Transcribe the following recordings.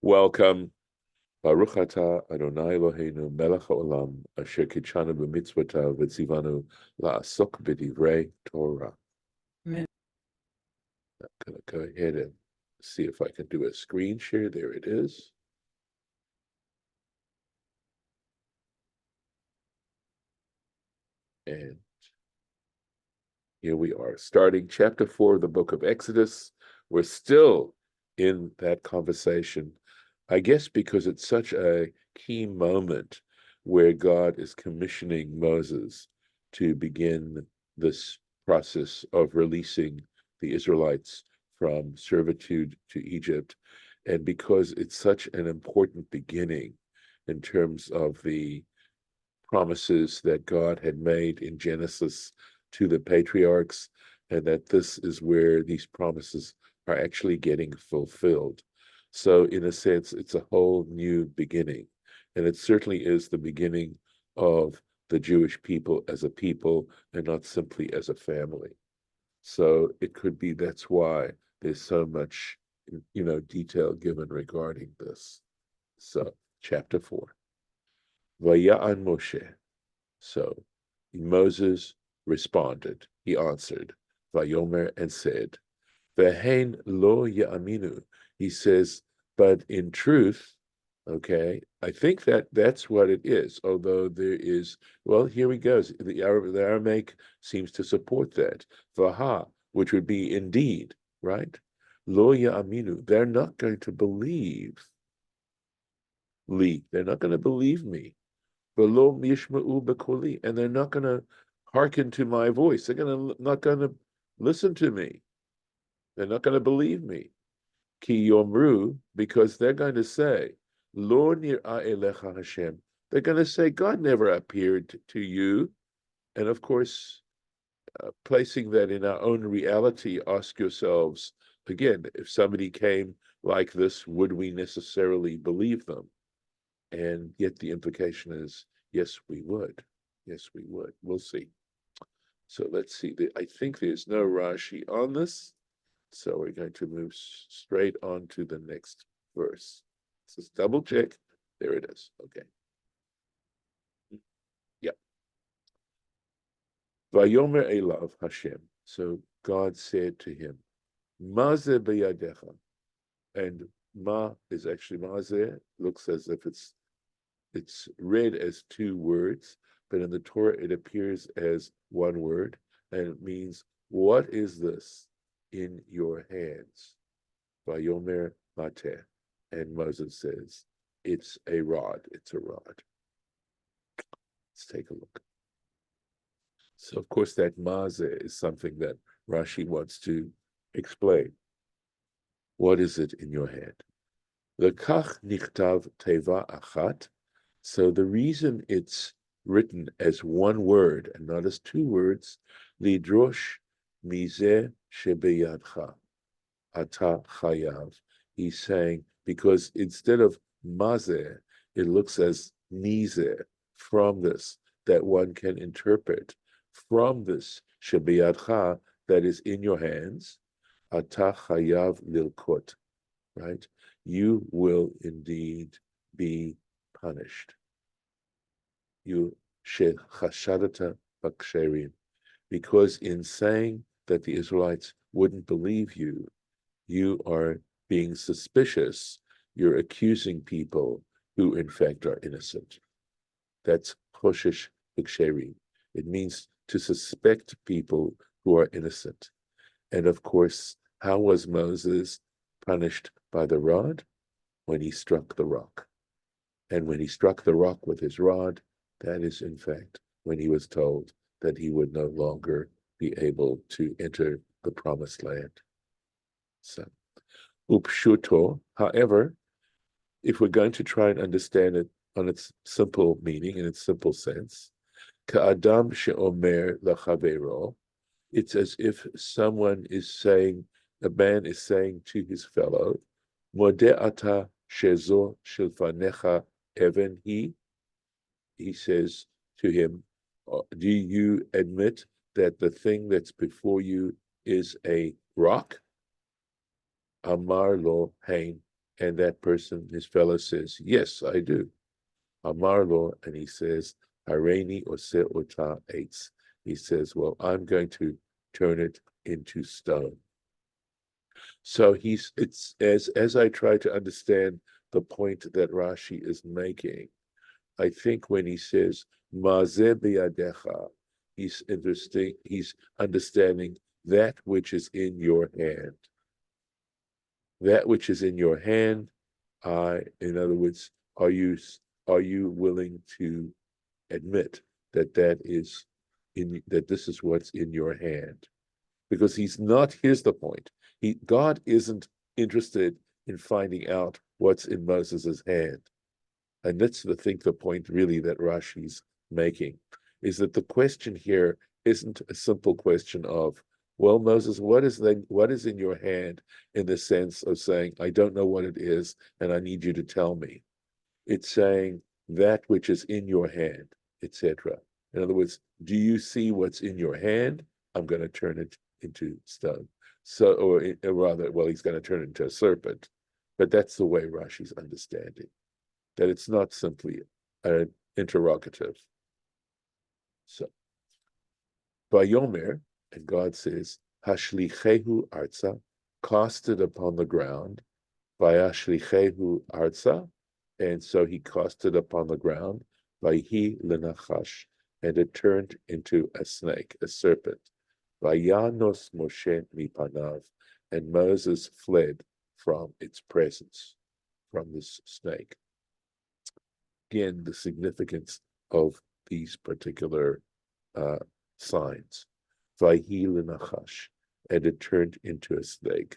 Welcome. Baruch atah Adonai Eloheinu melech haolam asher kitshanu b'mitzvotav v'tzivanu la'asok b'divrei Torah. Amen. I'm going to go ahead and see if I can do a screen share. There it is. And here we are, starting chapter 4 of the book of Exodus. We're still in that conversation, I guess because it's such a key moment where God is commissioning Moses to begin this process of releasing the Israelites from servitude to Egypt. And because it's such an important beginning in terms of the promises that God had made in Genesis to the patriarchs, and that this is where these promises are actually getting fulfilled. So, in a sense, it's a whole new beginning. And it certainly is the beginning of the Jewish people as a people and not simply as a family. So it could be that's why there's so much, detail given regarding this. So, chapter 4. Vaya'an Moshe. So Moses responded, he answered, Vayomer, and said, Vehein lo ya'aminu. He says, but in truth, okay, I think that's what it is, although there is, well, here he goes. The Aramaic seems to support that. Vaha, which would be indeed, right? Lo ya'aminu. They're not going to believe Li. They're not going to believe me. V'lo yishma'u b'koli, and they're not going to hearken to my voice. They're not going to listen to me. They're not going to believe me. Ki yomru, because they're going to say, Lo nir'a elecha Hashem. They're going to say, God never appeared to you. And of course, placing that in our own reality, ask yourselves, again, if somebody came like this, would we necessarily believe them? And yet the implication is, yes, we would. Yes, we would. We'll see. So let's see. I think there's no Rashi on this. So we're going to move straight on to the next verse. Let's just double check. There it is. Okay. Yep. Vayomer elav Hashem. So God said to him, Mazeh beyadecha. And ma is actually mazeh. Looks as if it's read as two words, but in the Torah it appears as one word, and it means, what is this in your hands? Vayomer mateh. And Moses says, it's a rod. It's a rod. Let's take a look. So, of course, that mazeh is something that Rashi wants to explain. What is it in your hand? Lekach nichtav teva achat. So the reason it's written as one word and not as two words, lidrosh mizeh shebeyadcha ata chayav. He's saying, because instead of mazeh, it looks as nizeh, from this, that one can interpret. From this shebeyadcha, that is in your hands, ata chayav lilkot, right? You will indeed be punished. You shechashadata baksherim, because in saying that the Israelites wouldn't believe you, you are being suspicious. You're accusing people who in fact are innocent. That's choshesh baksherim. It means to suspect people who are innocent. And of course, how was Moses punished by the rod? When he struck the rock. And when he struck the rock with his rod, that is, in fact, when he was told that he would no longer be able to enter the promised land. So, upshuto, however, if we're going to try and understand it on its simple meaning, in its simple sense, ka'adam she'omer lachavero, it's as if someone is saying, a man is saying to his fellow, modeh ata shezo shilfanecha even he says to him, do you admit that the thing that's before you is a rock? Amar lo hain, And that person, his fellow, says, yes, I do. Amar lo, and he says, Hareini ose ota eitz. He says, well, I'm going to turn it into stone. So it's as I try to understand the point that Rashi is making, I think when he says Mazeh biyadecha, he's understanding that which is in your hand. That which is in your hand, in other words, are you willing to admit that that this is what's in your hand? Because he's not, here's the point. God isn't interested in finding out what's in Moses' hand. And that's the point really that Rashi's making, is that the question here isn't a simple question of, well, Moses, what is in your hand, in the sense of saying, I don't know what it is, and I need you to tell me. It's saying that which is in your hand, etc. In other words, do you see what's in your hand? I'm going to turn it into stone. So, or rather, well, he's going to turn it into a serpent. But that's the way Rashi's understanding, that it's not simply an interrogative. So, Vayomer, and God says, Hashlichehu arza, cast it upon the ground, Vayashlichehu arza, and so he cast it upon the ground, Vayhi lenachash, and it turned into a snake, a serpent. Vayanos Moshe mipanav, and Moses fled from its presence, from this snake. Again, the significance of these particular signs. Vayhi lenachash, and it turned into a snake.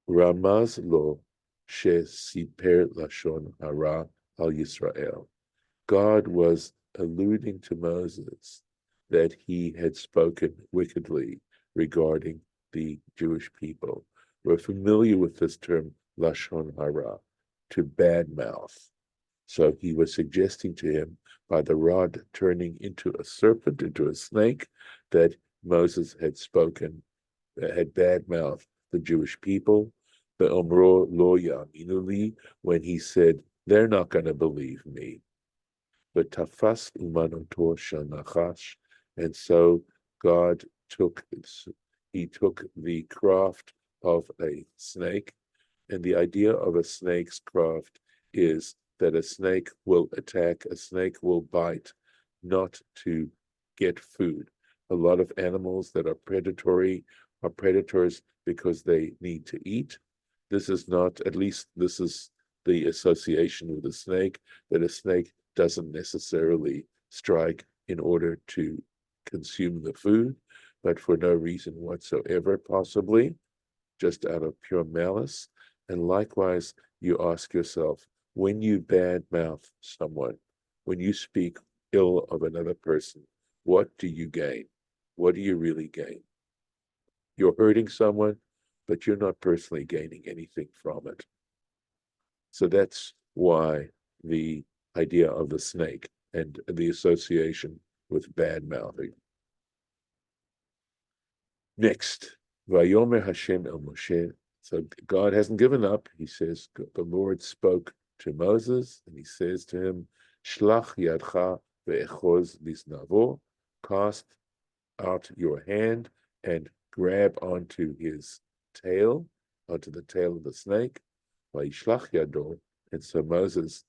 Ramaz lo she siper lashon hara al Yisrael. God was alluding to Moses that he had spoken wickedly regarding the Jewish people. We're familiar with this term lashon hara, to badmouth. So he was suggesting to him, by the rod turning into a serpent, into a snake, that Moses had spoken, had badmouthed the Jewish people. The Omro lo yaminuli, when he said, they're not going to believe me. But tafas umanoto shanachash, and so God took the craft of a snake, and the idea of a snake's craft is that a snake will attack, a snake will bite, not to get food. A lot of animals that are predatory are predators because they need to eat. This is not, at least this is the association with a snake, that a snake doesn't necessarily strike in order to consume the food, but for no reason whatsoever, possibly, just out of pure malice. And likewise, you ask yourself, when you badmouth someone, when you speak ill of another person, what do you gain? What do you really gain? You're hurting someone, but you're not personally gaining anything from it. So that's why the idea of the snake and the association with bad mouthing. Next, Vayomer Hashem el Moshe. So God hasn't given up. He says, the Lord spoke to Moses, and he says to him, Shlach yadcha ve'echoz lisnavo, cast out your hand and grab onto his tail, onto the tail of the snake. Vayishlach yado, and so Moses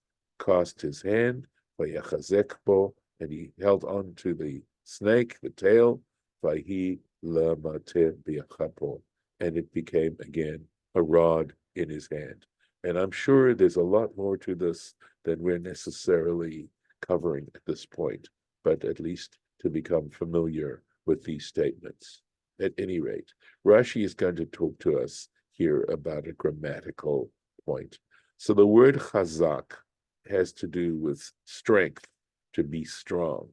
cast his hand, vayachazek bo, and he held on to the snake, the tail, vayhi lamate biachapo, and it became again a rod in his hand. And I'm sure there's a lot more to this than we're necessarily covering at this point, but at least to become familiar with these statements. At any rate, Rashi is going to talk to us here about a grammatical point. So the word chazak has to do with strength, to be strong.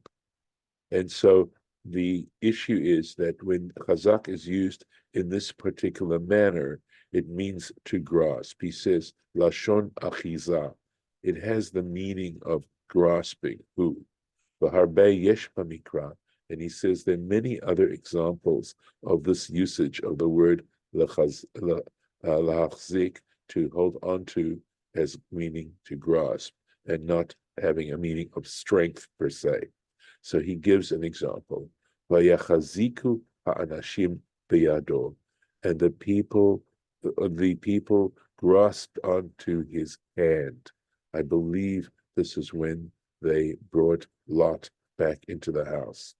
And so the issue is that when chazak is used in this particular manner, it means to grasp. He says, lashon achiza. It has the meaning of grasping. Who? V'harbe yesh b'mikra. And he says there are many other examples of this usage of the word lahachzik, to hold on to as meaning to grasp and not having a meaning of strength per se. So he gives an example. Vayachaziku ha'anashim biyado, and the people grasped onto his hand. I believe this is when they brought Lot back into the house.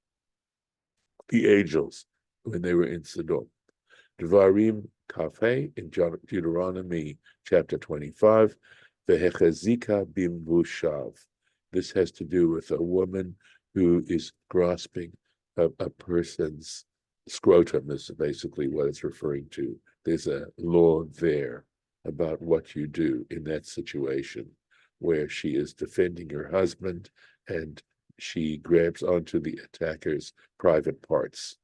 The angels, when they were in Sodom. Dvarim Kafeh in Deuteronomy chapter 25, Vehechazika bimvushav. This has to do with a woman who is grasping a person's scrotum, is basically what it's referring to. There's a law there about what you do in that situation where she is defending her husband and she grabs onto the attacker's private parts.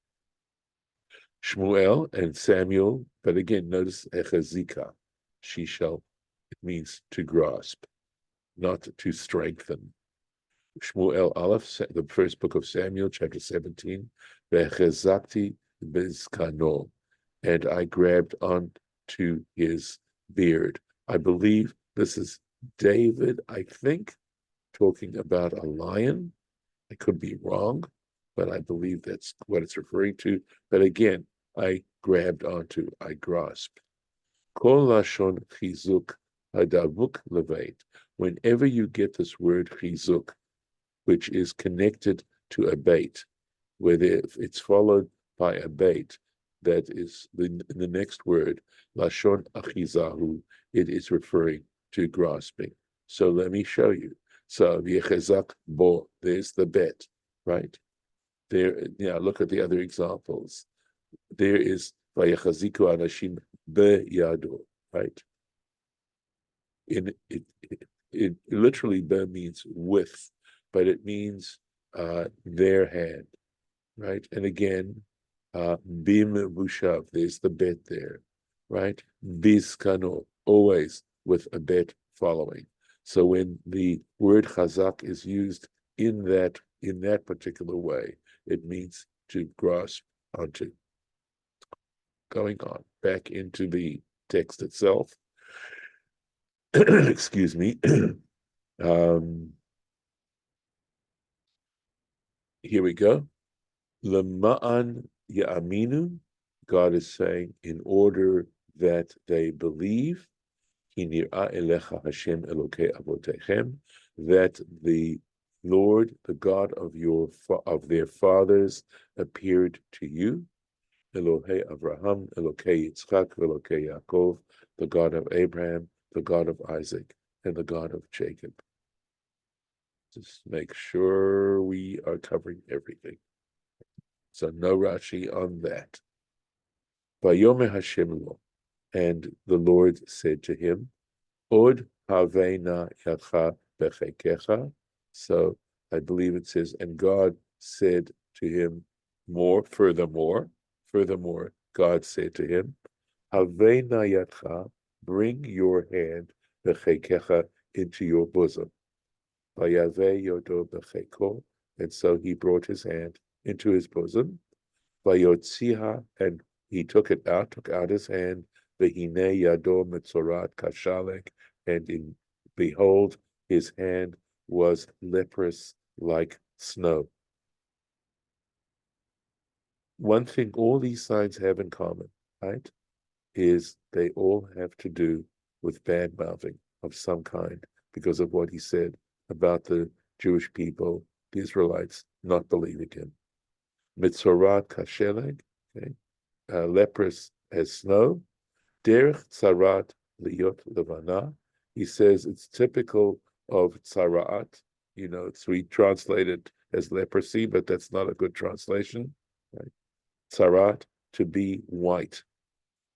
Shmuel and Samuel, but again, notice echazika. It means to grasp, not to strengthen. Shmuel Aleph, the first book of Samuel, chapter 17, Vechazakti bizkano, and I grabbed onto his beard. I believe this is David, I think, talking about a lion. I could be wrong, but I believe that's what it's referring to. But again, I grabbed onto, I grasped. Kol lashon chizuk hadavuk leveit. Whenever you get this word chizuk, which is connected to a bait, whether it's followed by a bait, that is the next word, lashon achizahu, it is referring to grasping. So let me show you. So v'yechezak bo, there's the bet, right? There, look at the other examples. There is vayechaziku anashim beyado, right? It literally be means with, but it means their hand, right? And again, bim bushav, there's the bet there, right? Bizkano, always with a bet following. So when the word chazak is used in that particular way, it means to grasp onto. Going on back into the text itself. Excuse me. Here we go. Lema'an ya'aminu, God is saying, in order that they believe, Hinir'a elecha Hashem Elokei avotechem, that the Lord, the God of their fathers, appeared to you. Elohei Avraham, Elokei Yitzchak, Elokei Yaakov, the God of Abraham, the God of Isaac, and the God of Jacob. Just make sure we are covering everything. So no Rashi on that. Vayomer Hashem lo, and the Lord said to him, Od havena yacha bechekecha. So I believe it says, and God said to him, furthermore, God said to him, Havena yacha, bring your hand bechekecha into your bosom. Vayave yodo becheko, and so he brought his hand into his bosom. Vayotziha, and he took out his hand. Vehine yado metzorat kashalek, and behold, his hand was leprous like snow. One thing all these signs have in common, right, is they all have to do with bad mouthing of some kind because of what he said about the Jewish people, the Israelites, not believing him. Mitzorat kasheleg, okay, leprous as snow. Derech tzarat liyot levana. He says it's typical of tzarat. We translate it as leprosy, but that's not a good translation. Right? Tzarat, to be white.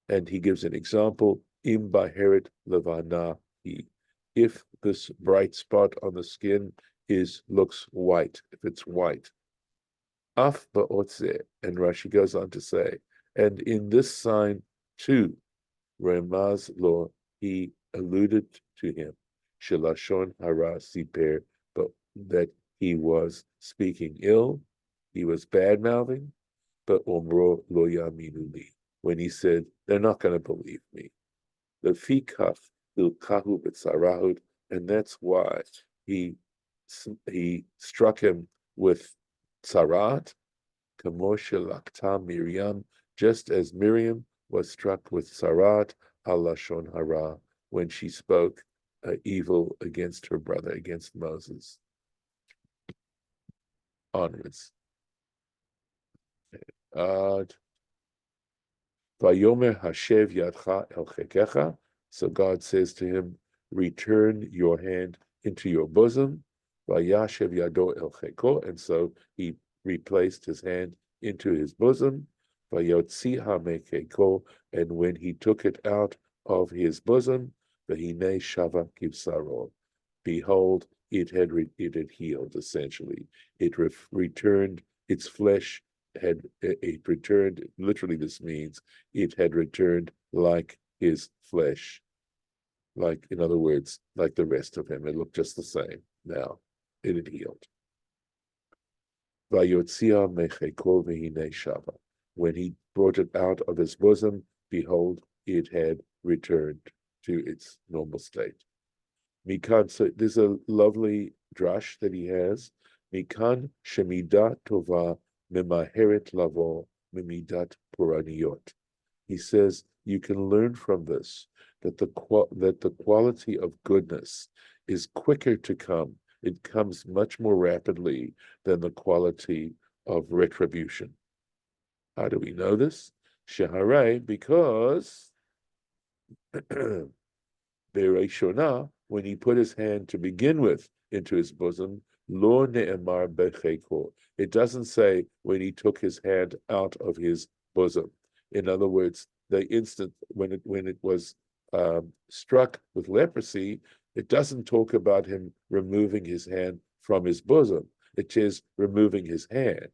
And he gives an example, im baheret levana hi. If this bright spot on the skin looks white, if it's white. Af ba'otzeh, and Rashi goes on to say, and in this sign too, Remaz lo, he alluded to him, Shelashon hara siper, but that he was speaking ill, he was bad-mouthing, but omro lo yaminu li, when he said, they're not going to believe me. Lefikach ilkahu b'tzarahud, and that's why he struck him with tzarat, kamo shelakta Miriam, just as Miriam was struck with tzarat al lashon hara, when she spoke evil against her brother, against Moses. Onwards. Vayomer hashev yadcha el chekecha. So God says to him, return your hand into your bosom. Vayashev yado el cheko. And so he replaced his hand into his bosom. Vayotzi hamekeko. And when he took it out of his bosom, v'hinei shava kivsaro. Behold, it had healed, essentially. It returned its flesh. It returned, literally this means it had returned like his flesh. Like, in other words, like the rest of him. It looked just the same now. It had healed. When he brought it out of his bosom, behold, it had returned to its normal state. Mikan, so there's a lovely drush that he has. Mikan shemidat tova memaheret lavo mimidat puraniyot. He says you can learn from this that the quality of goodness is quicker to come. It comes much more rapidly than the quality of retribution. How do we know this? Sheharai, because Bereishona, when he put his hand to begin with into his bosom, lo ne'emar becheko. It doesn't say when he took his hand out of his bosom. In other words, the instant when it was struck with leprosy, it doesn't talk about him removing his hand from his bosom. It says removing his hand.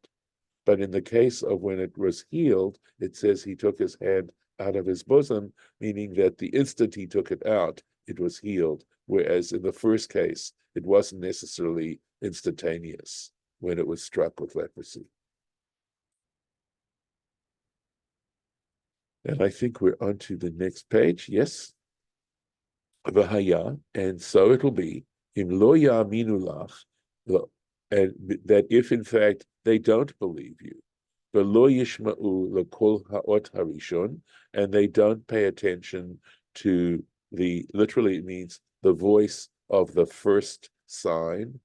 But in the case of when it was healed, it says he took his hand out of his bosom, meaning that the instant he took it out, it was healed. Whereas in the first case, it wasn't necessarily instantaneous when it was struck with leprosy. And I think we're on to the next page. Yes. V'haya, and so it'll be, im lo ya'aminu lach, and that if in fact they don't believe you, v'lo yishma'u l'kol ha'ot harishon, and they don't pay attention to literally it means the voice of the first sign.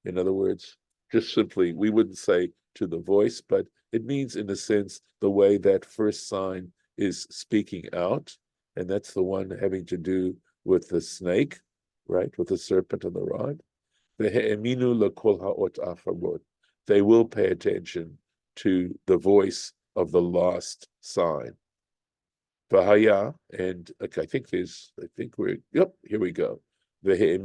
In other words, just simply, we wouldn't say to the voice, but it means in a sense the way that first sign is speaking out, and that's the one having to do with the snake, right, with the serpent and the rod. They will pay attention to the voice of the last sign. V'haya, and okay, here we go. They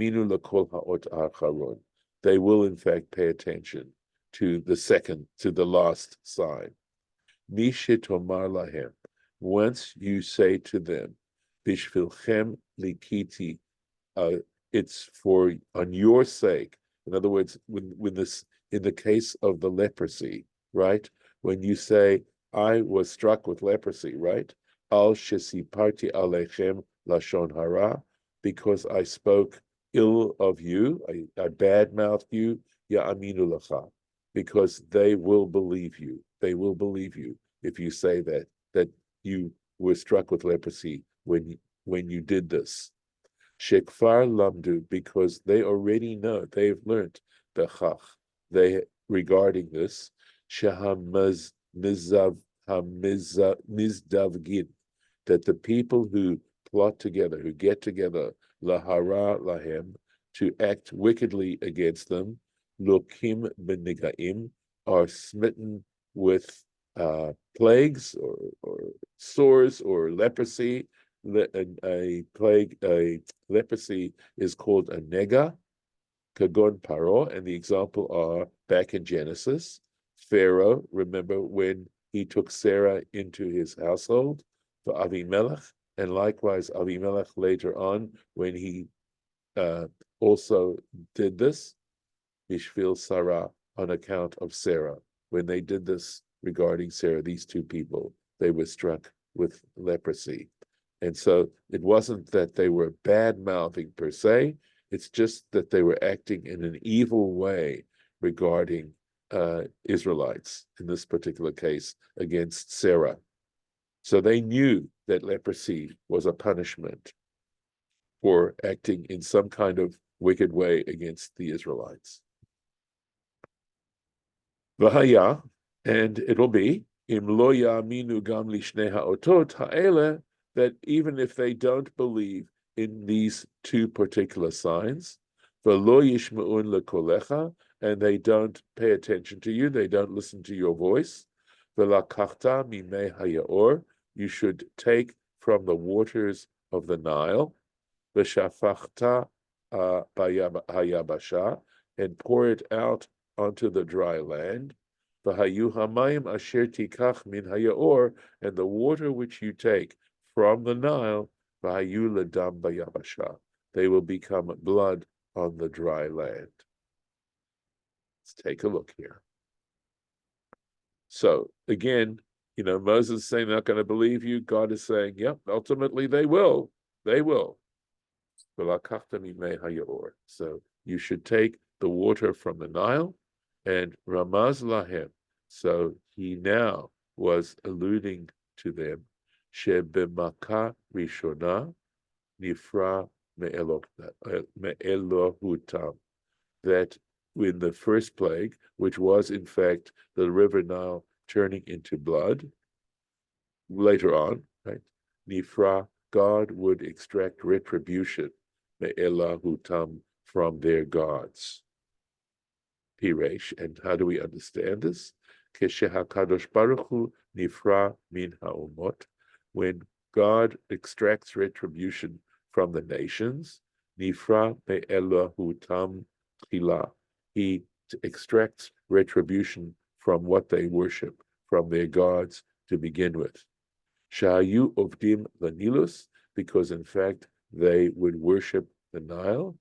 will in fact pay attention to the last sign. Mishetomar lahem, once you say to them, Bishvilchem likiti, it's on your sake. In other words, when this, in the case of the leprosy, right? When you say, I was struck with leprosy, right? Al shesiparti alechem lashon hara, because I spoke ill of you, I badmouthed you, ya'aminu lacha, because they will believe you. They will believe you if you say that you were struck with leprosy when you did this. Shekfar lamdu, because they already know, they've learned bechach, regarding this, shehamaz mizdavgin, that the people who plot together, who get together, lahara lahem, to act wickedly against them, lokim benigaim, are smitten with plagues or sores or leprosy. A leprosy is called a nega, kagon paro, and the example are back in Genesis. Pharaoh, remember when he took Sarah into his household for Avimelech, and likewise Avimelech later on when he also did this, Bishvil Sarah, on account of Sarah. When they did this regarding Sarah, these two people, they were struck with leprosy. And so it wasn't that they were bad-mouthing per se, it's just that they were acting in an evil way regarding Israelites, in this particular case, against Sarah. So they knew that leprosy was a punishment for acting in some kind of wicked way against the Israelites. V'haya, and it'll be, im lo ya'aminu gam lishnei ha'otot ha'ele, that even if they don't believe in these two particular signs, v'lo yishma'un lekolecha, and they don't pay attention to you, they don't listen to your voice, v'lakachta mimei hayaor, you should take from the waters of the Nile, v'shafachta hayabasha, and pour it out onto the dry land. V'hayu hamayim asher tikach min hayaor, and the water which you take from the Nile, v'hayu ledam bayabasha, they will become blood on the dry land. Let's take a look here. So again, Moses is saying they're not going to believe you. God is saying, yep, ultimately they will. They will. So you should take the water from the Nile, and Ramaz Lahem. So he now was alluding to them, Shebemaka Rishona Nifra Me'elohutam, that in the first plague, which was in fact the river Nile turning into blood, later on, right? Nifra, God would extract retribution, me'elahutam, from their gods. Piresh, and how do we understand this? Keshehakadosh Baruch Hu nifra min ha'umot, when God extracts retribution from the nations, nifra me'elahutam chila, he extracts retribution from what they worship, from their gods to begin with. Shayu ovdim lanilus, because in fact they would worship the Nile.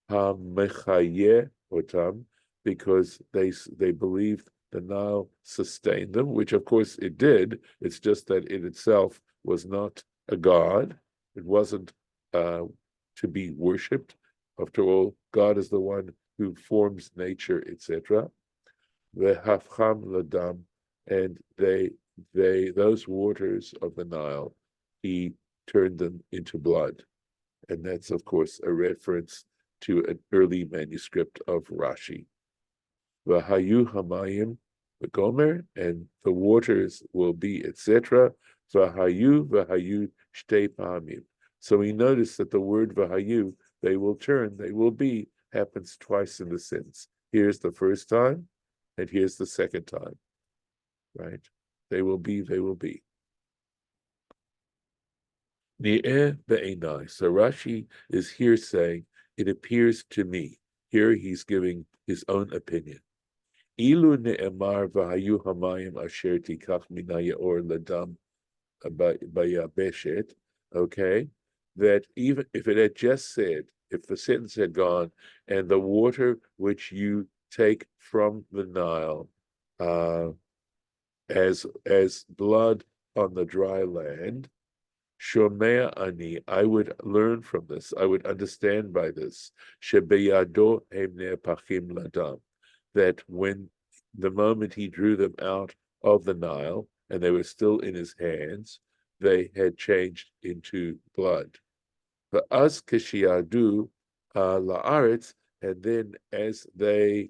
Ha-mechaye otam, because they believed the Nile sustained them, which of course it did. It's just that it itself was not a god. It wasn't to be worshipped. After all, God is the one who forms nature, etc. Vehafcham ladam, and those waters of the Nile, he turned them into blood. And that's, of course, a reference to an early manuscript of Rashi. V'hayu hamayim v'gomer, and the waters will be, etc. V'hayu shtei pa'amim. So we notice that the word v'hayu, they will turn, they will be, happens twice in the sentence. Here's the first time, and here's the second time, right? They will be, they will be. Ni'eh be'enai. So Rashi is here saying, it appears to me. Here he's giving his own opinion. Ilu ne'emar v'hayu hamayim asher tikach min hayaor ladam bayabeshet, okay? That even if it had just said, if the sentence had gone, and the water which you take from the Nile as blood on the dry land, Shomea ani, I would learn from this, I would understand by this, shebeyado hemne pachim ladam, that when the moment he drew them out of the Nile, and they were still in his hands, they had changed into blood. Va'az keshiadu la'aretz, and then as they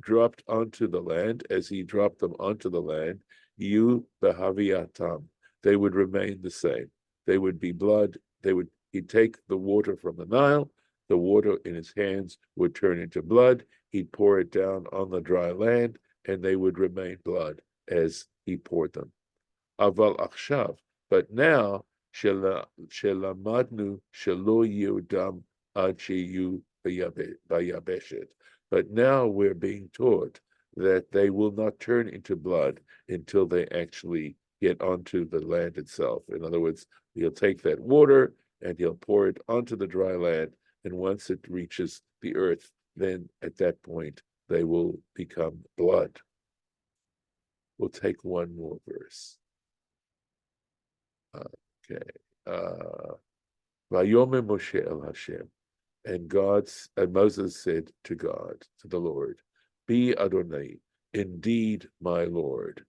dropped onto the land, as he dropped them onto the land, yu behaviatam, they would remain the same. They would be blood. He'd take the water from the Nile, the water in his hands would turn into blood, he'd pour it down on the dry land, and they would remain blood as he poured them. Aval achshav, but now, shelamadnu shelo yudam ad sheyu bayabeshet. But now we're being taught that they will not turn into blood until they actually get onto the land itself. In other words, he'll take that water and he'll pour it onto the dry land, and once it reaches the earth, then at that point they will become blood. We'll take one more verse. Okay. Vayomer Moshe el Hashem, and Moses said to God, to the Lord, Be Adonai, indeed my Lord.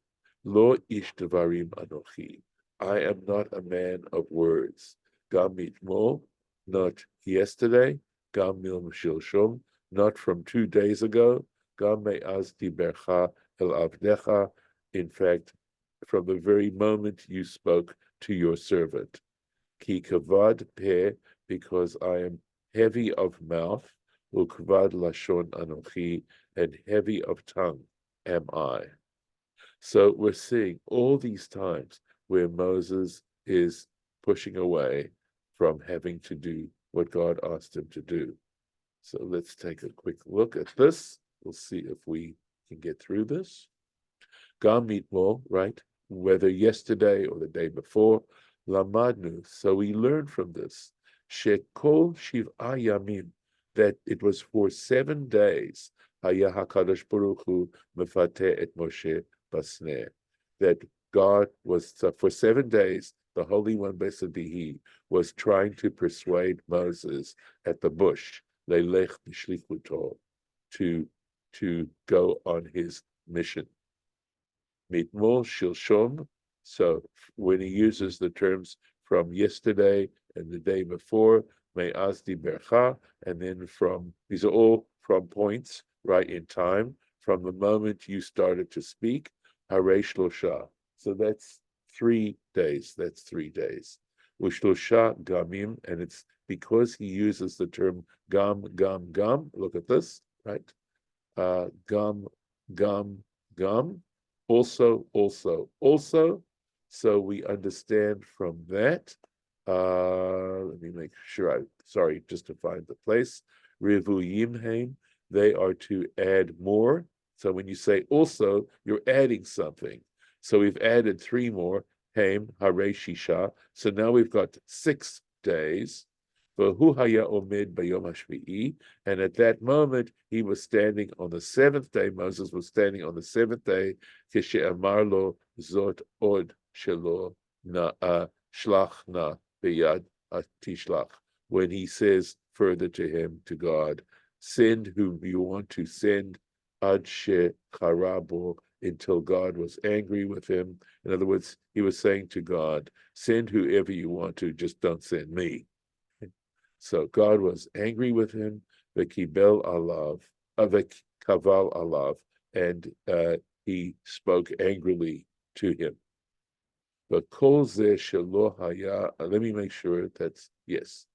Lo ish devarim anochi. I am not a man of words. Gam mitmol, not yesterday. Gam mil shilshom, not from 2 days ago. Gam me'az dibercha el avdecha. In fact, from the very moment you spoke to your servant. Ki kavad peh, because I am heavy of mouth, ukvad lashon anochi, and heavy of tongue am I. So we're seeing all these times where Moses is pushing away from having to do what God asked him to do. So let's take a quick look at this. We'll see if we can get through this. Gam mitmol, right? Whether yesterday or the day before, lamadnu. So we learn from this, shekol shiv'a yamim, that it was for 7 days, haya hakadosh baruch hu mefateh et Moshe basneh, that God was for 7 days. The Holy One, blessed be He, was trying to persuade Moses at the bush, leilech b'shlichuto, to go on his mission. Mitmol shilshom. So when he uses the terms from yesterday and the day before, me'az dibercha, and then from, these are all from points, right, in time, from the moment you started to speak, haresh shlosha. So that's 3 days. That's 3 days. Ushlosha gamim, and it's because he uses the term gam, gam, gam. Look at this, right? Gam, gam, gam. Also. So we understand from that. Let me make sure. Sorry, just to find the place. Rivuyim heim. They are to add more. So when you say also, you're adding something. So we've added 3 more. Heim hare shisha. So now we've got 6 days. V'hu haya omed bayom hashvi'i, and at that moment he was standing on the 7th day. Moses was standing on the 7th day. Kishe'amar lo zot od shelo na shlach na beyad tishlach. When he says further to him, to God, send whom you want to send, ad she charabo, until God was angry with him. In other words, he was saying to God, send whoever you want to, just don't send me. So God was angry with him, v'kibel alav, v'kaval alav, and he spoke angrily to him. But kol zeh shelo haya, let me make sure that's, yes.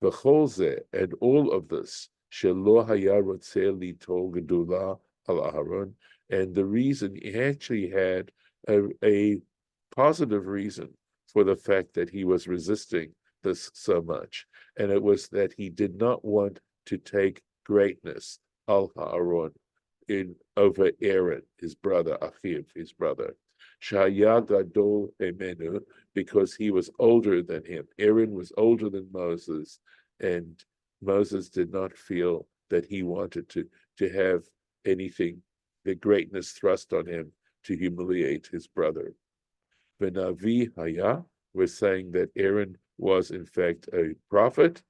V'chol zeh, and all of this, shelo haya rotzeh litol gedula al Aharon, and the reason, he actually had a positive reason for the fact that he was resisting this so much, and it was that he did not want to take greatness al Haaron over Aaron, his brother, Achiv, his brother, Shaya Gadol Emenu, because he was older than him. Aaron was older than Moses, and Moses did not feel that he wanted to have anything, the greatness thrust on him to humiliate his brother. Venavi Haya, we're saying that Aaron was in fact a prophet.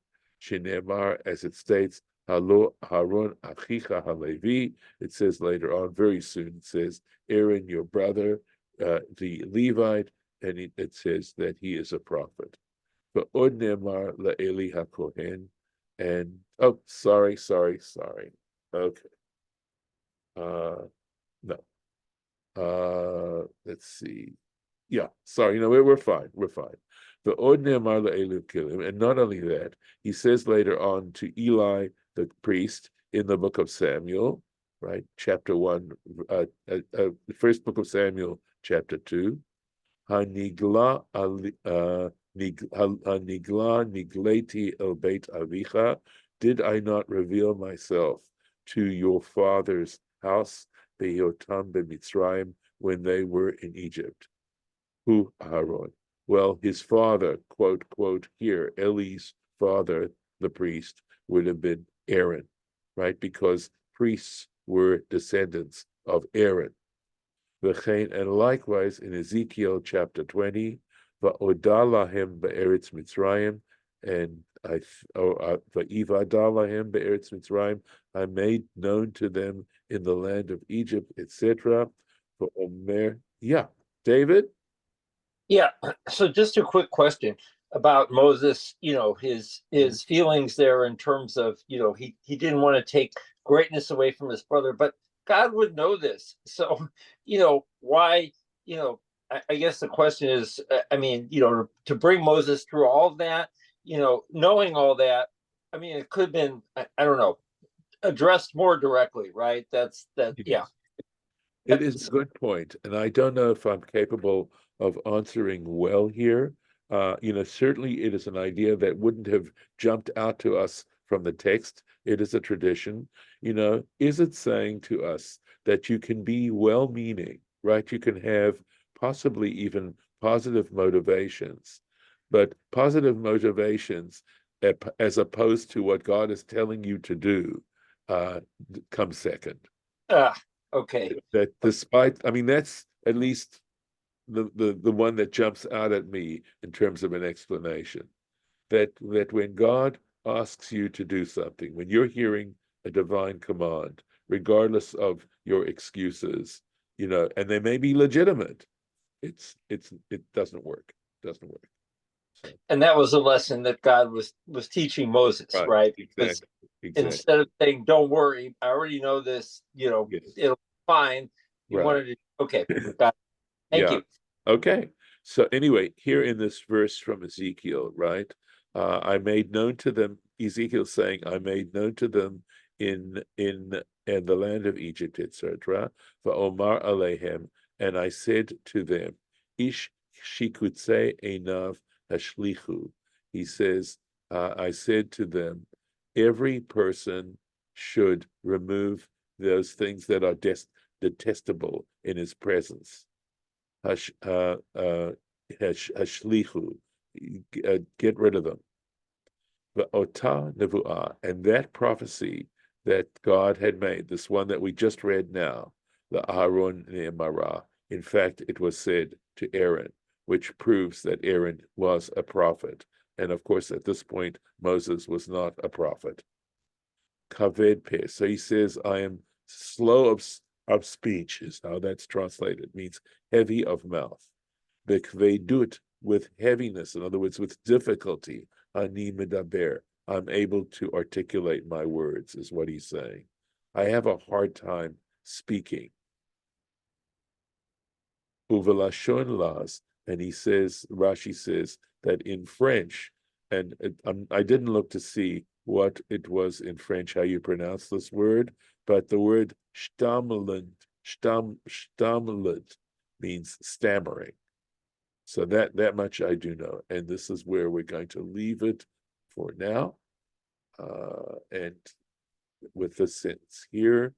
Shinemar, as it states, Halo Harun Achicha Halevi. It says later on, very soon, it says, Aaron, your brother, the Levite, and it says that he is a prophet. But Od Nemar LaEli HaKohen, and, oh, sorry. Okay. No. Let's see. Yeah, sorry, we're fine. The ordinary Marla Eliv Kilim, and not only that, he says later on to Eli, the priest, in the book of Samuel, right? Chapter 1, the first book of Samuel, chapter 2. Hanigla nigleti el beit avicha. Did I not reveal myself to your father's house, beyotam b'Mitzrayim, when they were in Egypt? Who Aaron? Well, his father, quote, here, Eli's father, the priest, would have been Aaron, right? Because priests were descendants of Aaron. And likewise in Ezekiel chapter 20, va'odah lahem be'eretz Mitzrayim, and va'ivadah lahem be'eretz Mitzrayim, I made known to them in the land of Egypt, etc. For Omer, yeah, David. Yeah. So just a quick question about Moses, his feelings there in terms of, he didn't want to take greatness away from his brother, but God would know this. So, why, I guess the question is, I mean, to bring Moses through all of that, knowing all that, I mean, it could have been, I don't know, addressed more directly, right? Yeah. It is a good point, and I don't know if I'm capable of answering well here. Certainly it is an idea that wouldn't have jumped out to us from the text. It is a tradition. Is it saying to us that you can be well-meaning, right? You can have possibly even positive motivations, but positive motivations, as opposed to what God is telling you to do, come second. Okay. That despite, I mean, that's at least the one that jumps out at me in terms of an explanation. That when God asks you to do something, when you're hearing a divine command, regardless of your excuses, and they may be legitimate, it doesn't work. It doesn't work. So, And that was a lesson that God was teaching Moses, right? Because exactly. instead of saying, "Don't worry, I already know this," Yes. it'll be fine. He Right. wanted to. Okay, God, thank Yeah. you. Okay. So anyway, here in this verse from Ezekiel, right? I made known to them, Ezekiel saying, I made known to them in the land of Egypt, etc. For Omar Alehem, and I said to them, Ish shikutse enav hashlichu. He says, I said to them, every person should remove those things that are detestable in his presence. Hashlichu, get rid of them. Ota nevuah, and that prophecy that God had made, this one that we just read now, the Aharon Ne'emara, in fact, it was said to Aaron, which proves that Aaron was a prophet. And of course, at this point, Moses was not a prophet. Kaved peh. So he says, I am slow of speech, is how that's translated. It means heavy of mouth. Bekvedut, with heaviness, in other words, with difficulty. Ani medaber, I'm able to articulate my words, is what he's saying. I have a hard time speaking. Uvelashon las, and he says, Rashi says that in French, and I didn't look to see what it was in French, how you pronounce this word, but the word stammelend means stammering. So that much I do know, and this is where we're going to leave it for now. And with the sentence here,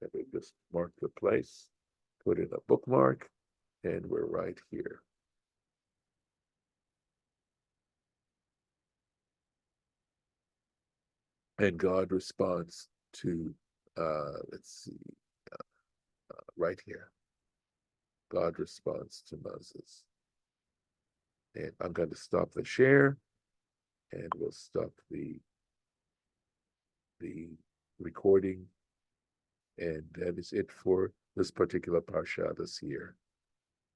let me just mark the place, put in a bookmark, and we're right here. And God responds to, let's see, right here. God responds to Moses. And I'm going to stop the share, and we'll stop the recording. And that is it for this particular Parsha this year.